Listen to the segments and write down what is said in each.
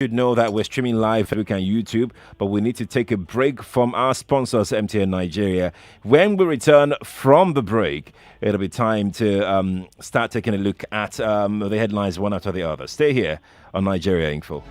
Should know that we're streaming live on Facebook and YouTube, but we need to take a break from our sponsors, MTN Nigeria. When we return from the break, it'll be time to start taking a look at the headlines one after the other. Stay here on Nigeria Info.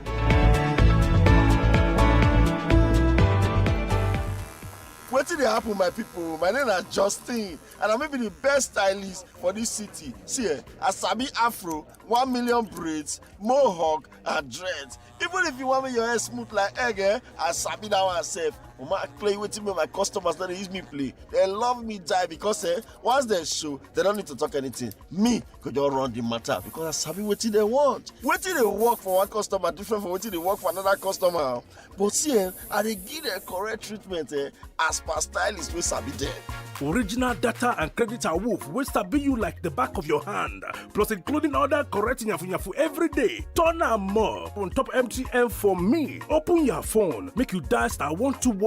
Wetin dey happen, my people? My name is Justin, and I may be the best stylist for this city. See, I sabi afro, 1 million braids, mohawk, and dreads. Even if you want me your hair smooth like egg, I sabi that one sef. Mama play wetin me my customers don't use me play. They love me die because once they show, they don't need to talk anything. Me could just run the matter because I sabi wetin they want. Wetin they work for one customer different from wetin they work for another customer. But see, I dey give them correct treatment as per stylist wey sabi them. Original data and credit are wolf wey sabi you like the back of your hand. Plus including other correct yafu every day. Turn am more on top MTN for me. Open your phone, make you dial *121#.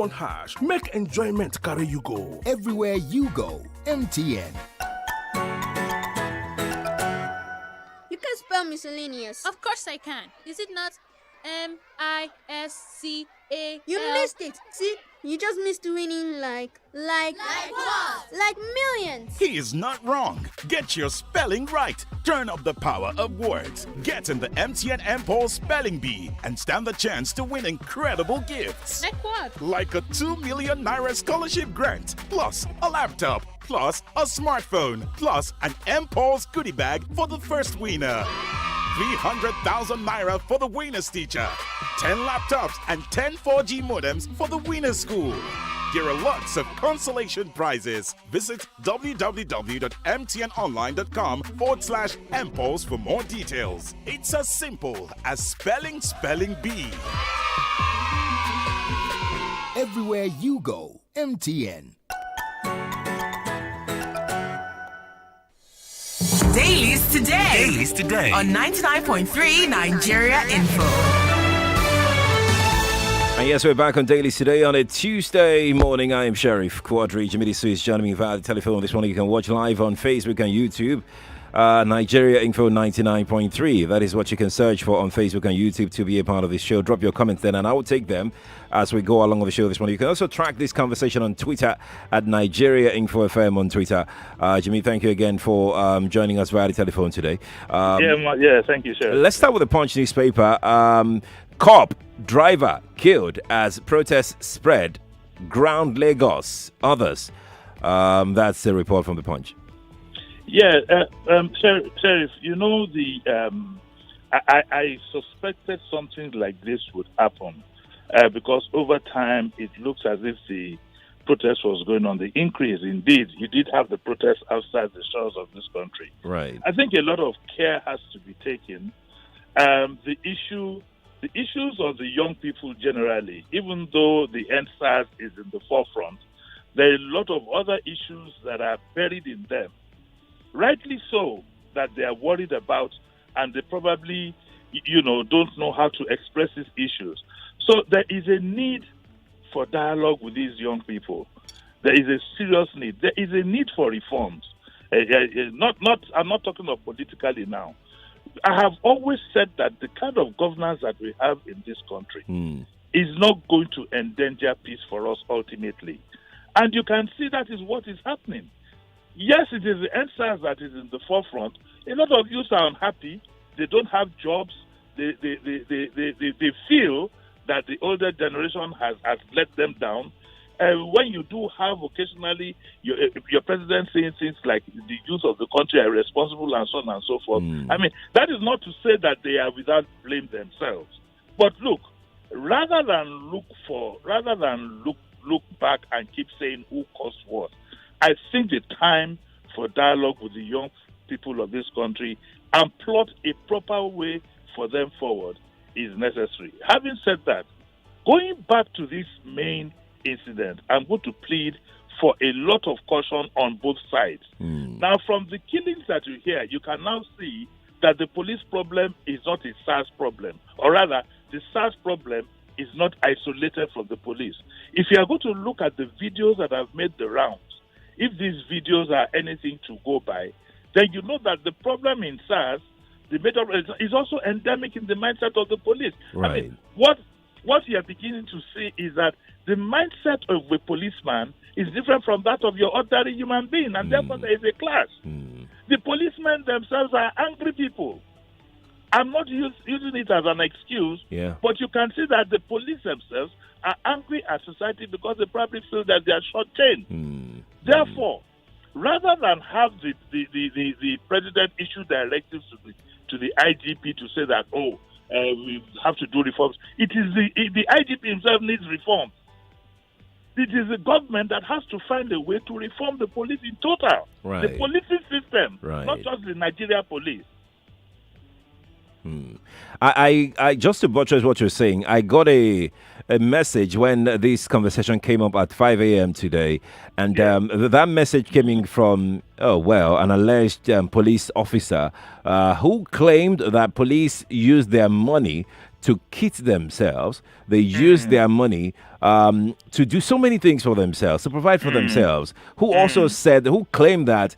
Make enjoyment carry you go. Everywhere you go, MTN. You can spell miscellaneous. Of course I can. Is it not MISCAL? You missed it. See, you just missed winning like what? Like millions. He is not wrong. Get your spelling right. Turn up the power of words. Get in the MTN Pulse Spelling Bee and stand the chance to win incredible gifts. Like what? Like a 2 million naira scholarship grant, plus a laptop, plus a smartphone, plus an Pulse goodie bag for the first winner. 300,000 naira for the winner's teacher, 10 laptops and 10 4G modems for the winner's school. There are lots of consolation prizes. Visit www.mtnonline.com/mpulse for more details. It's as simple as spelling bee. Everywhere you go, MTN. Dailies today. On 99.3 Nigeria Info. And yes, we're back on Dailies today on a Tuesday morning. I am Sheriff Quadry. Jimi Disu is joining me via the telephone this morning. You can watch live on Facebook and YouTube. Nigeria Info 99.3. That is what you can search for on Facebook and YouTube to be a part of this show. Drop your comments then, and I will take them as we go along with the show this morning. You can also track this conversation on Twitter at Nigeria Info FM on Twitter. Jimmy, thank you again for joining us via the telephone today. Thank you, sir. Let's start with the Punch newspaper. Cop driver killed as protests spread. Ground Lagos. Others. That's the report from the Punch. Yeah, Sheriff, you know, I suspected something like this would happen because over time it looks as if the protest was going on. The increase, indeed, you did have the protest outside the shores of this country. Right. I think a lot of care has to be taken. The issues of the young people generally, even though the NSAS is in the forefront, there are a lot of other issues that are buried in them. Rightly so, that they are worried about, and they probably, don't know how to express these issues. So there is a need for dialogue with these young people. There is a serious need. There is a need for reforms. I'm not talking of politically now. I have always said that the kind of governance that we have in this country is not going to endanger peace for us ultimately. And you can see that is what is happening. Yes, it is the NSAS that is in the forefront. A lot of youth are unhappy. They don't have jobs. They feel that the older generation has let them down. When you do have occasionally your president saying things like the youth of the country are responsible and so on and so forth, I mean, that is not to say that they are without blame themselves. But look, rather than look back and keep saying who caused what, I think the time for dialogue with the young people of this country and plot a proper way for them forward is necessary. Having said that, going back to this main incident, I'm going to plead for a lot of caution on both sides. Now, from the killings that you hear, you can now see that the police problem is not a SARS problem, or rather, the SARS problem is not isolated from the police. If you are going to look at the videos that have made the rounds, if these videos are anything to go by, then you know that the problem in SARS The major is also endemic in the mindset of the police. Right. I mean, what you are beginning to see is that the mindset of a policeman is different from that of your ordinary human being, and therefore there is a clash. The policemen themselves are angry people. I'm not using it as an excuse, but you can see that the police themselves are angry at society because they probably feel that they are short-changed. Therefore, rather than have the president issue directives to the IGP to say that, we have to do reforms, it is the IGP himself needs reform. It is the government that has to find a way to reform the police in total. Right. The policing system, Right. not just the Nigeria police. I just to buttress what you're saying, I got a message when this conversation came up at 5 a.m. today, and that message came in from an alleged police officer who claimed that police used their money to kit themselves. They used their money to do so many things for themselves, to provide for themselves. Who also claimed that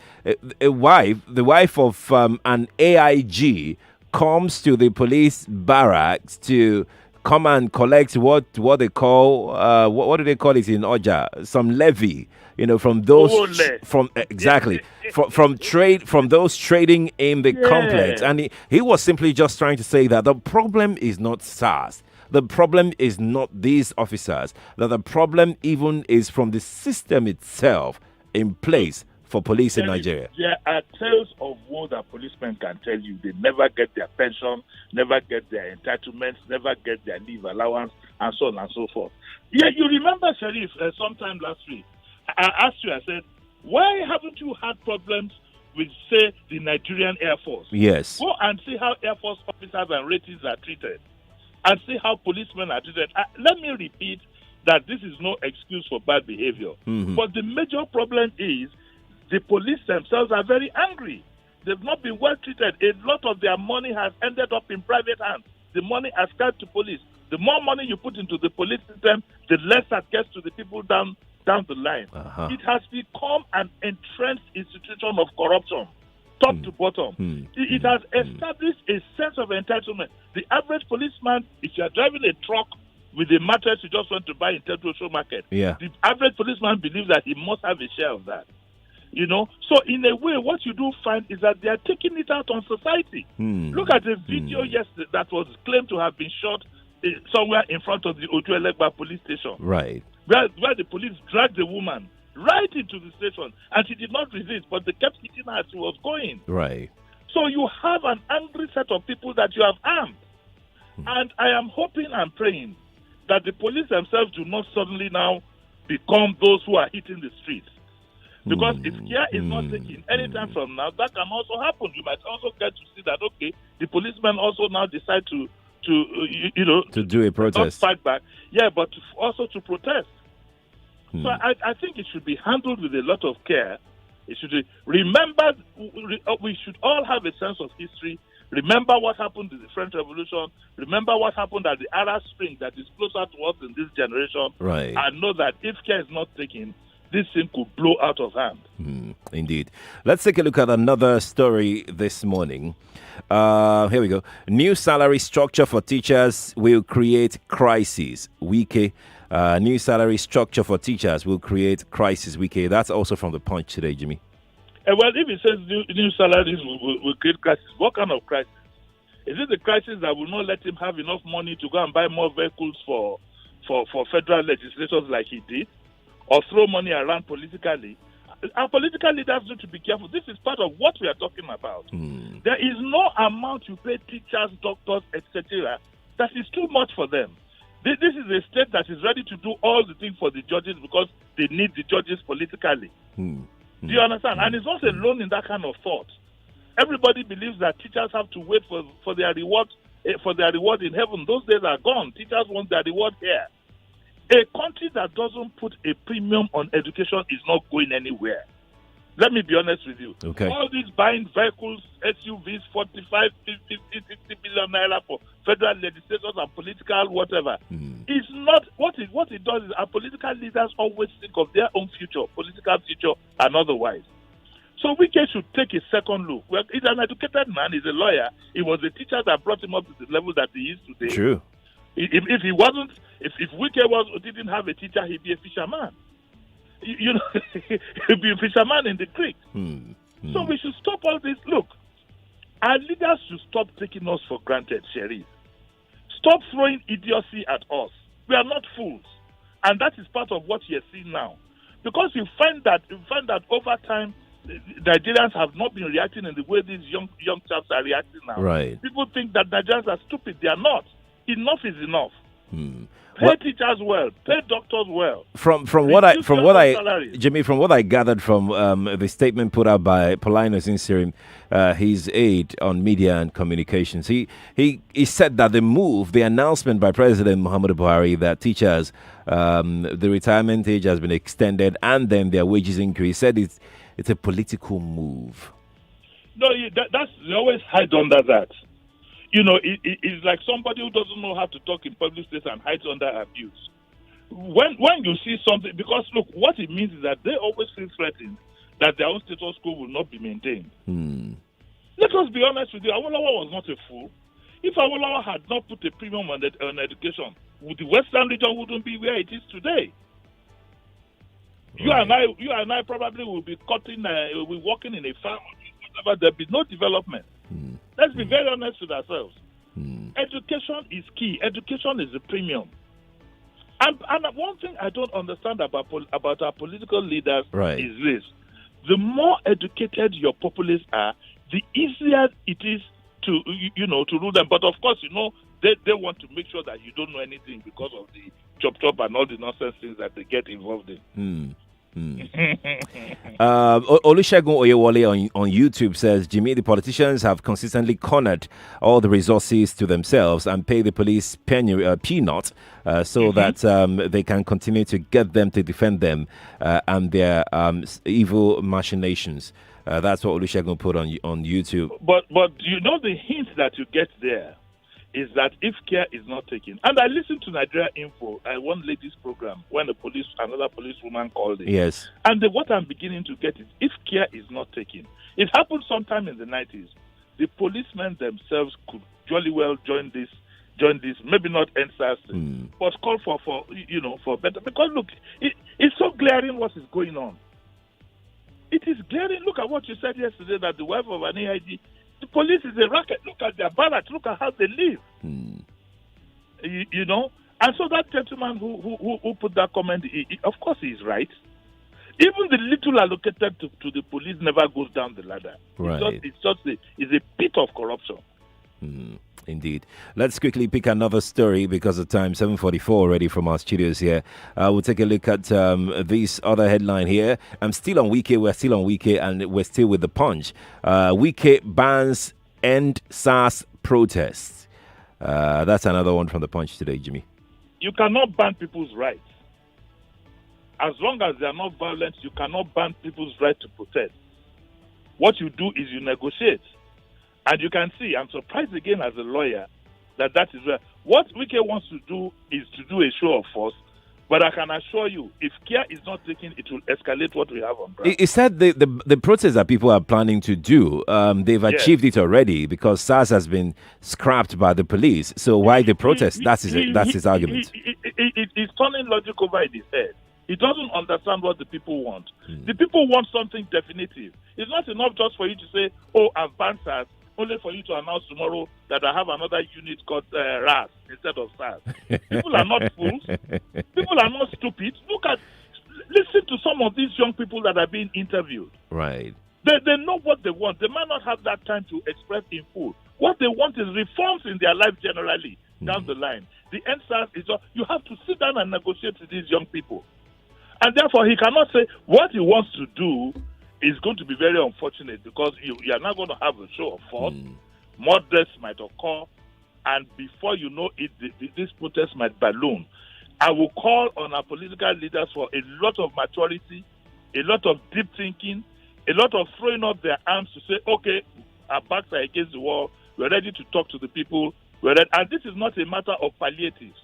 the wife of an AIG comes to the police barracks to come and collect what they call what do they call it in Oja? Some levy, from those from those trading in the complex. And he was simply just trying to say that the problem is not SAS. The problem is not these officers. That the problem even is from the system itself in place for police in Nigeria. There are tales of woe that policemen can tell you. They never get their pension, never get their entitlements, never get their leave allowance, and so on and so forth. Yeah, you remember, Sheriff, sometime last week, I asked you, I said, why haven't you had problems with, say, the Nigerian Air Force? Yes. Go and see how Air Force officers and ratings are treated, and see how policemen are treated. Let me repeat that this is no excuse for bad behavior. But the major problem is the police themselves are very angry. They've not been well treated. A lot of their money has ended up in private hands. The money ascribed to police. The more money you put into the police system, the less that gets to the people down the line. It has become an entrenched institution of corruption, top to bottom. It has established a sense of entitlement. The average policeman, if you are driving a truck with a mattress you just went to buy in Central Show Market, the average policeman believes that he must have a share of that. So in a way, what you do find is that they are taking it out on society. Look at the video yesterday that was claimed to have been shot somewhere in front of the Ojuelegba police station. Right. Where the police dragged the woman right into the station, and she did not resist, but they kept hitting her as she was going. Right. So you have an angry set of people that you have armed. And I am hoping and praying that the police themselves do not suddenly now become those who are hitting the streets. Because if care is not taken anytime from now, that can also happen. You might also get to see that, okay, the policemen also now decide to do a protest. Not fight back. But also to protest. So I think it should be handled with a lot of care. It should remember, we should all have a sense of history. Remember what happened in the French Revolution. Remember what happened at the Arab Spring that is closer to us in this generation. Right. And know that if care is not taken, this thing could blow out of hand. Indeed. Let's take a look at another story this morning. Here we go. New salary structure for teachers will create crisis. Wike. New salary structure for teachers will create crisis. Wike. That's also from the Punch today, Jimmy. Well, if it says new salaries will create crisis, what kind of crisis? Is it the crisis that will not let him have enough money to go and buy more vehicles for federal legislators like he did? Or throw money around politically? Our political leaders need to be careful. This is part of what we are talking about. There is no amount you pay teachers, doctors, etc. that is too much for them. This is a state that is ready to do all the things for the judges because they need the judges politically. Do you understand? And it's not alone in that kind of thought. Everybody believes that teachers have to wait for their reward in heaven. Those days are gone. Teachers want their reward here. A country that doesn't put a premium on education is not going anywhere. Let me be honest with you. Okay. All these buying vehicles, SUVs, 45, 50, 60 billion naira for federal legislators and political whatever. It's not what it does is our political leaders always think of their own future, political future and otherwise. So Wike should take a second look. Well, he's an educated man. He's a lawyer. It was the teacher that brought him up to the level that he is today. True. If he wasn't, if Wike didn't have a teacher, he'd be a fisherman. You know, he'd be a fisherman in the creek. So we should stop all this. Look, our leaders should stop taking us for granted, Sheriff. Stop throwing idiocy at us. We are not fools. And that is part of what you're seeing now. Because you find that over time, Nigerians have not been reacting in the way these young chaps are reacting now. Right. People think that Nigerians are stupid. They are not. Enough is enough. Pay teachers well. Pay doctors well. From what I Jimmy, from what I gathered from the statement put out by Paulinus Inserim, his aide on media and communications, he said that the announcement by President Muhammadu Buhari that teachers the retirement age has been extended and then their wages increased, said it's a political move. No, that's they always hide under that. You know, it's like somebody who doesn't know how to talk in public space and hides under abuse. When you see something, because look, what it means is that they always feel threatened that their own status quo will not be maintained. Let us be honest with you. Awolowo was not a fool. If Awolowo had not put a premium on education, the Western region wouldn't be where it is today. Right. You and I probably will be will be working in a farm, whatever. There'll be no development. Let's be very honest with ourselves. Education is key. Education is a premium. And one thing I don't understand about our political leaders is this. The more educated your populace are, the easier it is to rule them. But of course, they want to make sure that you don't know anything because of the chop and all the nonsense things that they get involved in. Olusegun Oyewole on YouTube says, Jimmy, the politicians have consistently cornered all the resources to themselves and pay the police peanut so that they can continue to get them to defend them and their evil machinations. That's what Olusegun put on YouTube. But the hint that you get there is that if care is not taken, and I listened to Nigeria Info, one lady's program, when another policewoman called it. Yes. And what I'm beginning to get is, if care is not taken, it happened sometime in the 90s. The policemen themselves could jolly well join this, maybe not end SARS, but call for better. Because look, it's so glaring what is going on. It is glaring. Look at what you said yesterday, that the wife of an AIG, the police is a racket. Look at their barracks. Look at how they live. And so that gentleman who put that comment, of course he's right. Even the little allocated to the police never goes down the ladder. Right. It's a pit of corruption. Indeed. Let's quickly pick another story because of time. 7:44 already from our studios here. We'll take a look at this other headline here. I'm still on Wike. We're still on Wike, and we're still with the Punch. Wike bans end SAS Protest. That's another one from the Punch today, Jimmy. You cannot ban people's rights. As long as they are not violent, you cannot ban people's right to protest. What you do is you negotiate. And you can see, I'm surprised again as a lawyer that is where what Wike wants to do is to do a show of force. But I can assure you, if care is not taken, it will escalate what we have on ground. It said the protest that people are planning to do, they've achieved it already because SARS has been scrapped by the police. So why the protest? That's his argument. He's turning logic over in his head. He doesn't understand what the people want. The people want something definitive. It's not enough just for you to say, I've banned SARS, only for you to announce tomorrow that I have another unit called RAS instead of SARS. People are not fools. People are not stupid. Listen to some of these young people that are being interviewed. Right. They know what they want. They might not have that time to express in full. What they want is reforms in their life generally down the line. The end SARS is you have to sit down and negotiate with these young people. And therefore, he cannot say what he wants to do is going to be very unfortunate because you are not going to have a show of force. More deaths might occur, and before you know it, this protest might balloon. I will call on our political leaders for a lot of maturity, a lot of deep thinking, a lot of throwing up their arms to say, okay, our backs are against the wall, we're ready to talk to the people. And this is not a matter of palliatives.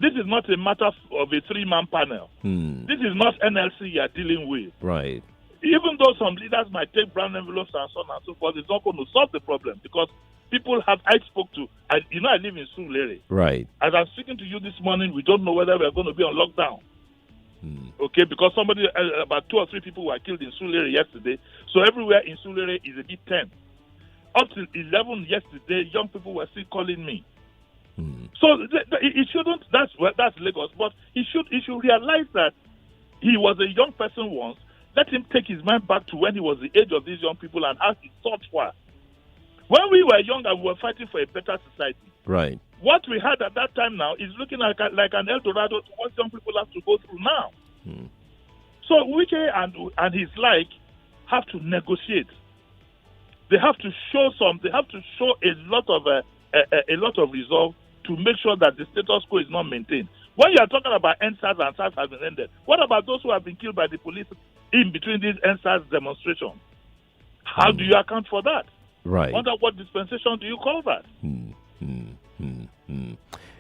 This is not a matter of a three-man panel. This is not NLC you are dealing with. Right. Even though some leaders might take brown envelopes and so on and so forth, it's not going to solve the problem because people have. I spoke to, I live in Sulere. Right. As I'm speaking to you this morning, we don't know whether we're going to be on lockdown. Okay, because somebody, about 2 or 3 people were killed in Sulere yesterday. So everywhere in Sulere is a bit tense. Up to 11 yesterday, young people were still calling me. So it shouldn't. That's Lagos, but he should realize that he was a young person once. Let him take his mind back to when he was the age of these young people and how his thoughts were. When we were young and we were fighting for a better society, right? What we had at that time now is looking like an El Dorado to what young people have to go through now. So Wike and his like have to negotiate. They have to show a lot of resolve to make sure that the status quo is not maintained. When you are talking about NSAS and SARS has been ended, what about those who have been killed by the police in between these NSAS demonstrations? How do you account for that? Right. Under what dispensation do you call that?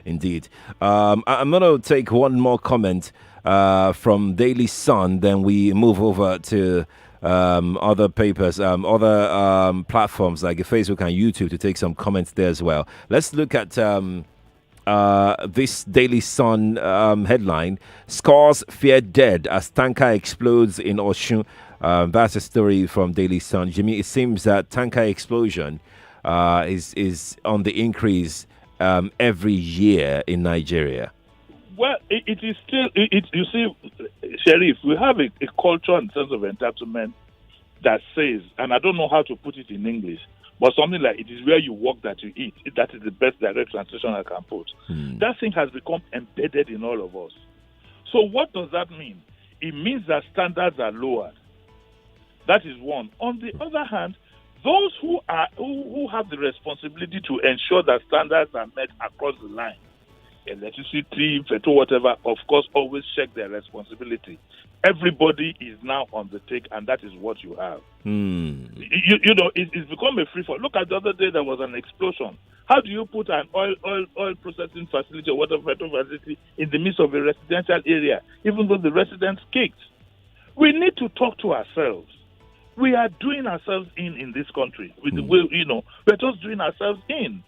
Indeed. I'm going to take one more comment from Daily Sun, then we move over to other papers, other platforms like Facebook and YouTube to take some comments there as well. Let's look at this Daily Sun headline: Scores fear dead as tanker explodes in Osun. That's a story from Daily Sun. Jimi, it seems that tanker explosion is on the increase every year in Nigeria. Well, it is still. You see, Sheriff, we have a culture and sense of entitlement that says, and I don't know how to put it in English, but something like it is where you work that you eat. That is the best direct translation I can put. That thing has become embedded in all of us. So what does that mean? It means that standards are lowered. That is one. On the other hand, those who have the responsibility to ensure that standards are met across the line, electricity, petrol, whatever, of course, always check their responsibility. Everybody is now on the take, and that is what you have. You know, it's become a free fall. Look at the other day, there was an explosion. How do you put an oil processing facility or whatever petrol facility in the midst of a residential area, even though the residents kicked? We need to talk to ourselves. We are doing ourselves in this country. With the way, you know, we're just doing ourselves in.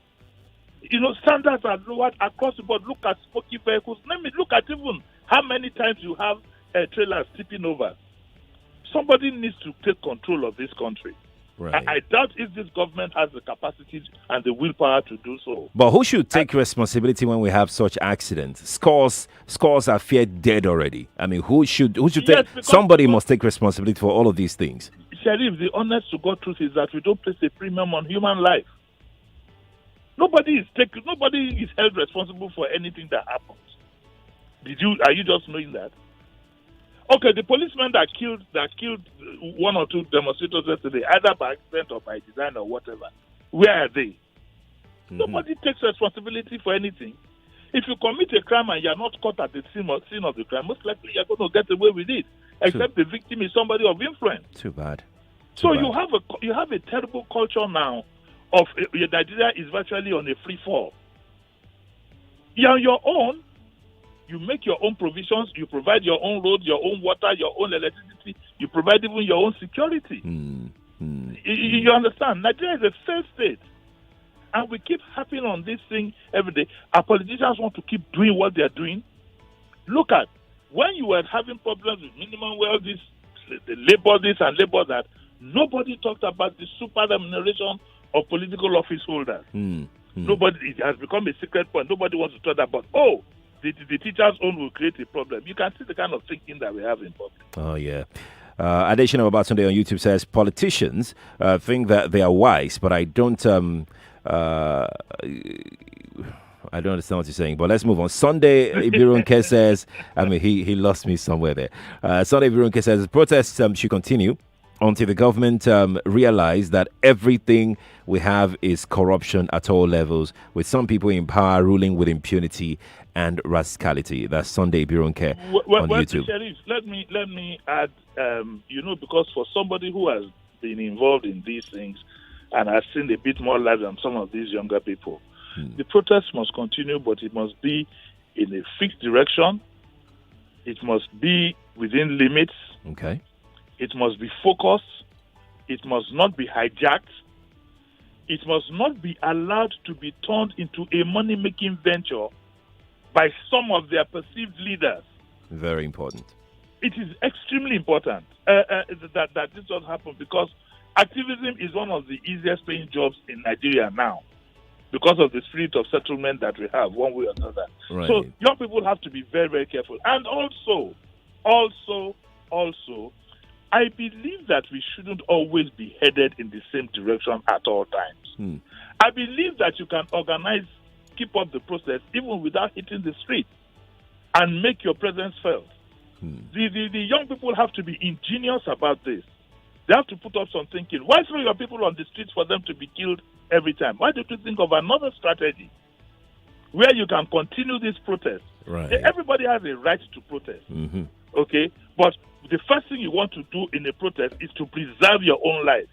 You know, standards are lowered across the board. Look at smoky vehicles. Look at even how many times you have trailers tipping over. Somebody needs to take control of this country. Right. I doubt if this government has the capacity and the willpower to do so. But who should take responsibility when we have such accidents? Scores are feared dead already. I mean, who should take? Somebody must take responsibility for all of these things. Sheriff, the honest to God truth is that we don't place a premium on human life. Nobody is held responsible for anything that happens. Are you just knowing that? Okay, the policemen that killed 1 or 2 demonstrators yesterday, either by accident or by design or whatever, where are they? Nobody takes responsibility for anything. If you commit a crime and you're not caught at the scene of the crime, most likely you're going to get away with it, except the victim is somebody of influence. Too bad. You have a terrible culture now of Nigeria is virtually on a free fall. You're on your own. You make your own provisions. You provide your own roads, your own water, your own electricity. You provide even your own security. You understand? Nigeria is a failed state. And we keep harping on this thing every day. Our politicians want to keep doing what they're doing. Look at, when you were having problems with minimum wage, the labor this and labor that, nobody talked about the super remuneration of political office holders. Nobody, it has become a secret point. Nobody wants to talk about, the teacher's own will create a problem. You can see the kind of thinking that we have in public. Oh, yeah. Additional about Sunday on YouTube says politicians think that they are wise, but I don't understand what you're saying, but let's move on. Sunday Ibirunke says, I mean, he lost me somewhere there. Sunday Ibirunke says protests should continue until the government realize that everything we have is corruption at all levels, with some people in power ruling with impunity and rascality. That's Sunday Ibirunke on YouTube. Sheriff, let me add, because for somebody who has been involved in these things and has seen a bit more life than some of these younger people, the protest must continue, but it must be in a fixed direction. It must be within limits. Okay. It must be focused. It must not be hijacked. It must not be allowed to be turned into a money-making venture by some of their perceived leaders. Very important. It is extremely important that this does happen, because activism is one of the easiest paying jobs in Nigeria now, because of the spirit of settlement that we have one way or another. Right. So young people have to be very, very careful. And also, I believe that we shouldn't always be headed in the same direction at all times. I believe that you can organize, keep up the process even without hitting the street, and make your presence felt. The young people have to be ingenious about this. They have to put up some thinking. Why throw your people on the streets for them to be killed every time? Why don't you think of another strategy where you can continue this protest? Right. Everybody has a right to protest. Okay? But the first thing you want to do in a protest is to preserve your own life.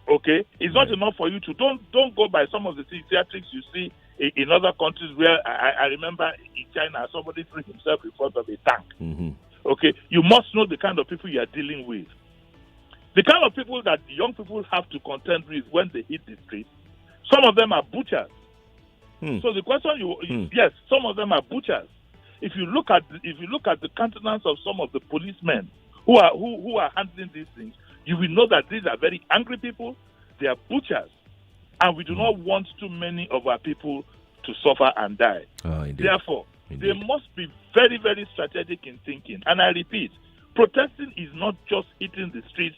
Okay? It's not enough for you to don't go by some of the theatrics you see in other countries where I remember in China somebody threw himself in front of a tank. Okay? You must know the kind of people you are dealing with. The kind of people that young people have to contend with when they hit the street, some of them are butchers. So the question yes, some of them are butchers. If you look at the countenance of some of the policemen who are handling these things, you will know that these are very angry people. They are butchers, and we do not want too many of our people to suffer and die. Therefore, they must be very, very strategic in thinking. And I repeat, protesting is not just hitting the streets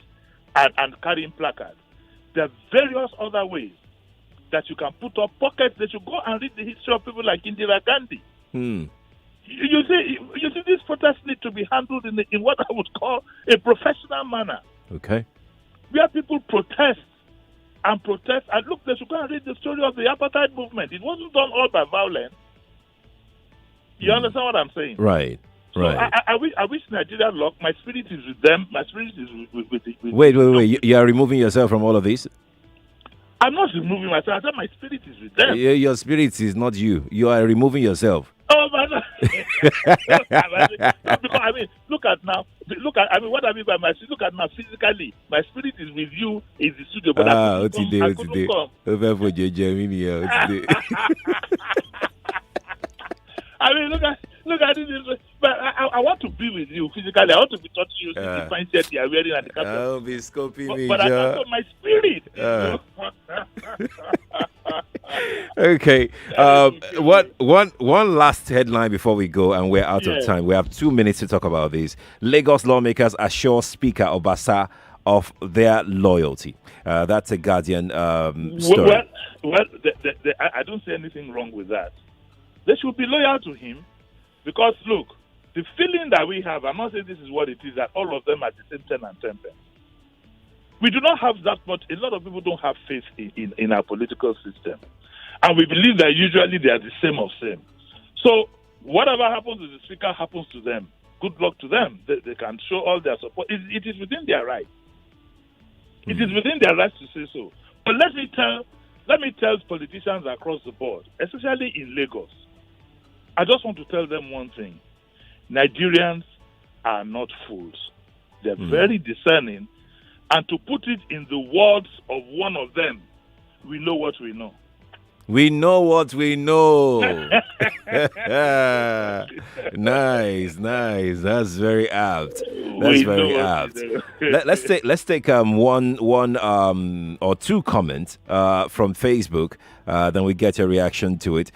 and carrying placards. There are various other ways that you can put up pockets. They should go and read the history of people like Indira Gandhi. You see, these protests need to be handled in what I would call a professional manner. Okay. Where people protest. And look, they should go and read the story of the apartheid movement. It wasn't done all by violence. You understand what I'm saying? Right. So I wish Nigeria luck. My spirit is with them. My spirit is with Wait. You are removing yourself from all of this? I'm not removing myself. I said my spirit is with them. Your spirit is not you. You are removing yourself. Oh, man. Because, look at what I mean by my spirit. Look at now, physically, my spirit is with you in the studio. But I couldn't come. Look at it. But I want to be with you physically. I want to be touching you, see the fine shirt you are wearing at the campus. I'll be scoping me, but I can't got my spirit. Okay. One last headline before we go, and we're out of time. We have 2 minutes to talk about this. Lagos lawmakers assure Speaker Obasa of their loyalty. That's a Guardian story. I don't see anything wrong with that. They should be loyal to him, because look, the feeling that we have, I'm not saying this is what it is, that all of them are the same 10 and 10 pence. We do not have that much. A lot of people don't have faith in our political system. And we believe that usually they are the same of same. So whatever happens to the speaker happens to them. Good luck to them. They can show all their support. It is within their right. It is within their right to say so. But let me tell politicians across the board, especially in Lagos, I just want to tell them one thing. Nigerians are not fools. They're very discerning. And to put it in the words of one of them, we know what we know. We know what we know. Nice. That's very apt. That's very apt. Let's take one or two comments from Facebook. Then we get your reaction to it.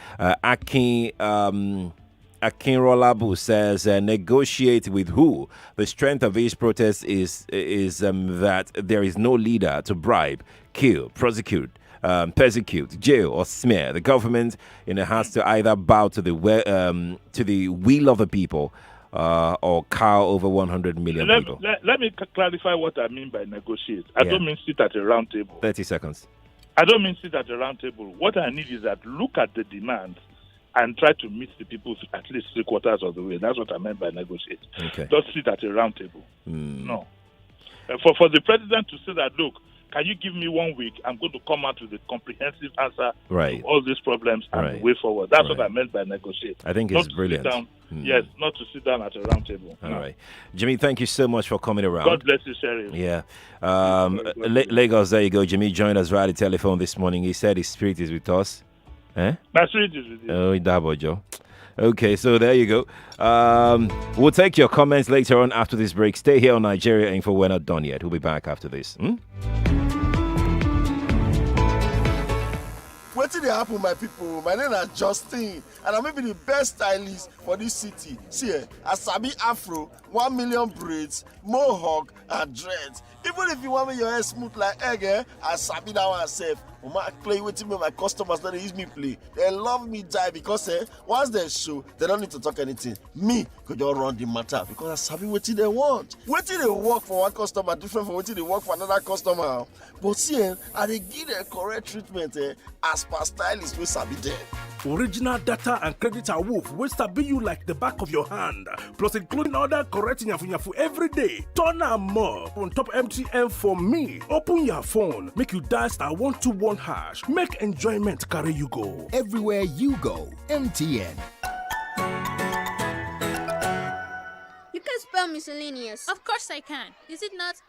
Akinrolabu says, negotiate with who? The strength of his protest is that there is no leader to bribe, kill, prosecute, persecute, jail, or smear. The government has to either bow to the will of the people or cow over 100 million people. Let me clarify what I mean by negotiate. I don't mean sit at a round table. 30 seconds. I don't mean sit at a round table. What I need is that look at the demands and try to meet the people at least 3/4 of the way. That's what I meant by negotiate. Okay. Just sit at a round table. No. For the president to say that, look, can you give me 1 week? I'm going to come out with a comprehensive answer to all these problems and the way forward. That's what I meant by negotiate. I think it's brilliant. Yes, not to sit down at a round table. All right. Jimmy, thank you so much for coming around. God bless you, Sheriff. Yeah. Lagos, there you go. Jimmy joined us via the telephone this morning. He said his spirit is with us. Eh? My spirit is with you. Oh, Dabo Joe. Okay, so there you go. We'll take your comments later on after this break. Stay here on Nigeria Info. We're not done yet. We'll be back after this. Wetin dey happen, my people? My name is Justin, and I'm maybe the best stylist for this city. See, I sabi afro, 1 million braids, mohawk, and dreads. Even if you want me your hair smooth like egg, I sabi that one sef. I play with me, my customers don't use me play. They love me die because once they show, they don't need to talk anything. Me could just run the matter because I sabi wetin they want. Wetin they work for one customer different from wetin they work for another customer. But see, I dey give them correct treatment as per stylist wey sabi them. Original data and credit awoof wey sabi you like the back of your hand. Plus including other correct yafu every day. Turn am more on top MTN for me. Open your phone, make you dial *121#. Make enjoyment carry you go. Everywhere you go, MTN. You can spell miscellaneous. Of course I can. Is it not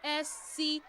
MISCA